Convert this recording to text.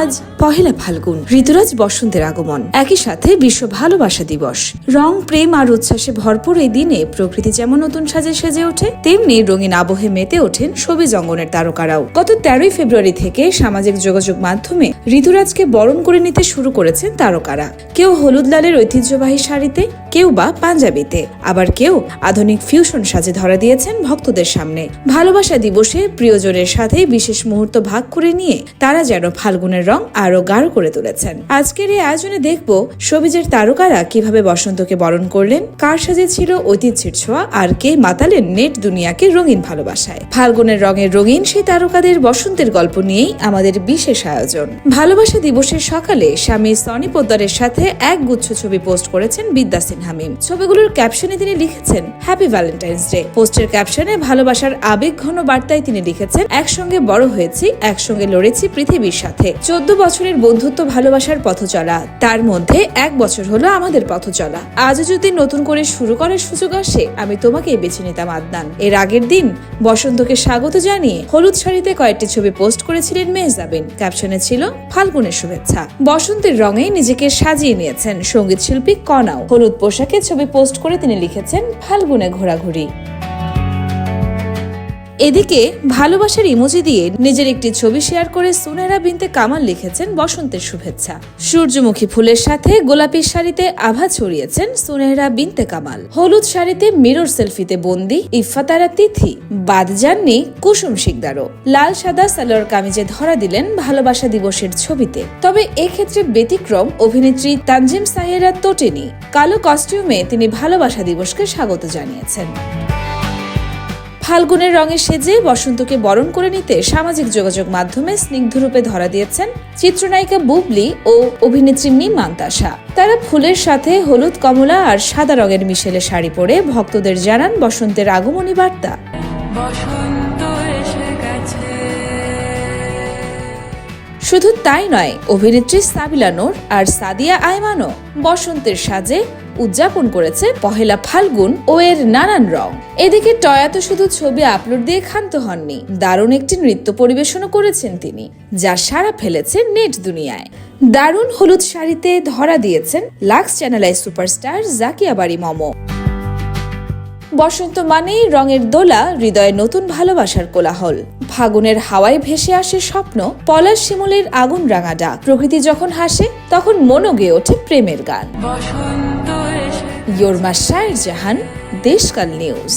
আজ পহেলা ফাল্গুন, ঋতুরাজ বসন্তের আগমন, একই সাথে বিশ্ব ভালোবাসা দিবস। রং, প্রেম আর উচ্ছ্বাসে ভরপুর এই দিনে প্রকৃতি যেমন নতুন সাজে সেজে ওঠে, তেমনি রঙিন আবহে মেতে ওঠেন সবুজ অঙ্গনের তারকারাও। গত 13 ফেব্রুয়ারি থেকে সামাজিক যোগাযোগ মাধ্যমে ঋতুরাজকে বরণ করে নিতে শুরু করেছেন তারকারা। কেউ হলুদ লালের ঐতিহ্যবাহী শাড়িতে, কেউ বা পাঞ্জাবিতে, আবার কেউ আধুনিক ফিউশন সাজে ধরা দিয়েছেন ভক্তদের সামনে। ভালোবাসা দিবসে প্রিয়জনের সাথে বিশেষ মুহূর্ত ভাগ করে নিয়ে তারা যেন ফাল্গুনের রং আরো গাঢ় করে তুলেছেন। আজকের এই আয়োজনে দেখব সবিজের তারকারা কিভাবে বসন্তকে বরণ করলেন, কার সাজে ছিল ঐতিহ্যের ছোঁয়া, আর কে মাতালেন নেট দুনিয়াকে রঙিন ভালোবাসায়। ফাল্গুনের রঙের রঙিন সেই তারকাদের বসন্তের গল্প নিয়েই আমাদের বিশেষ আয়োজন। ভালোবাসা দিবসের সকালে স্বামী সনি পোদ্দারের সাথে এক গুচ্ছ ছবি পোস্ট করেছেন বিদ্যা সিনহা মিম। ছবিগুলোর ক্যাপশনে তিনি লিখেছেন হ্যাপি ভ্যালেন্টাইন্স ডে। পোস্টের ক্যাপশনে ভালোবাসার আবেগঘন বার্তায় তিনি লিখেছেন একসঙ্গে বড় হয়েছি, একসঙ্গে লড়েছি পৃথিবীর সাথে। 14 বছরের বন্ধুত্ব ভালোবাসার পথ চলা, তার মধ্যে 1 বছর হলো আমাদের পথ চলা। আজও যদি নতুন করে শুরু করার সুযোগ আসে, আমি তোমাকেই বেছে নিতাম আদনান। এর আগের দিন বসন্তকে স্বাগত জানিয়ে হলুদ শাড়িতে কয়েকটি ছবি পোস্ট করেছিলেন মেহজাবিন। ক্যাপশনে ছিল ফাল্গুনের শুভেচ্ছা। বসন্তের রঙে নিজেকে সাজিয়ে নিয়েছেন সঙ্গীত শিল্পী কনাও। হলুদ পোশাকে ছবি পোস্ট করে তিনি লিখেছেন ফাল্গুনে ঘোরাঘুরি। এদিকে ভালোবাসার ইমোজি দিয়ে নিজের একটি ছবি শেয়ার করে সুনেহরা বিনতে কামাল লিখেছেন বসন্তের শুভেচ্ছা। সূর্যমুখী ফুলের সাথে গোলাপি শাড়িতে আভা ছড়িয়েছেন সুনেহরা বিনতে কামাল। হলুদ শাড়িতে মিরর সেলফিতে বন্দি ইফফাতারা তিথি, বাদ যাননি কুসুম শিকদারও। লাল সাদা সালোয়ার কামিজে ধরা দিলেন ভালোবাসা দিবসের ছবিতে। তবে এক্ষেত্রে ব্যতিক্রম অভিনেত্রী তানজিম সাইয়েরা তোটেনি। কালো কস্টিউমে তিনি ভালোবাসা দিবসকে স্বাগত জানিয়েছেন। ফাল্গুনের রঙে সেজে বসন্তকে বরণ করে নিতে সামাজিক যোগাযোগ মাধ্যমে স্নিগ্ধরূপে ধরা দিয়েছেন চিত্রনায়িকা বুবলি ও অভিনেত্রী মিম মান্তাসা। তারা ফুলের সাথে হলুদ, কমলা আর সাদা রঙের মিশেলে শাড়ি পরে ভক্তদের জানান বসন্তের আগমনী বার্তা। শুধু তাই নয়, অভিনেত্রী সাবিলা নূর আর সাদিয়া আয়মানও বসন্তের সাজে উদযাপন করেছে পহেলা ফাল্গুন ও এর নানান রং। এদিকে টয়া তো শুধু ছবি আপলোড দিয়ে ক্ষান্ত হননি, দারুণ একটি নৃত্য পরিবেশনও করেছেন তিনি, যা সাড়া ফেলেছে নেট দুনিয়ায়। দারুণ হলুদ শাড়িতে ধরা দিয়েছেন লাক্স চ্যানেল সুপারস্টার জাকিয়া বাড়ি মমো। বসন্ত মানেই রঙের দোলা, হৃদয়ে নতুন ভালোবাসার কোলাহল। ফাগুনের হাওয়ায় ভেসে আসে স্বপ্ন, পলাশ শিমুলের আগুন রাঙা ডাক। প্রকৃতি যখন হাসে তখন মনও গেয়ে ওঠে প্রেমের গান। ইয়োরমা শায়ের জাহান, দেশকাল নিউজ।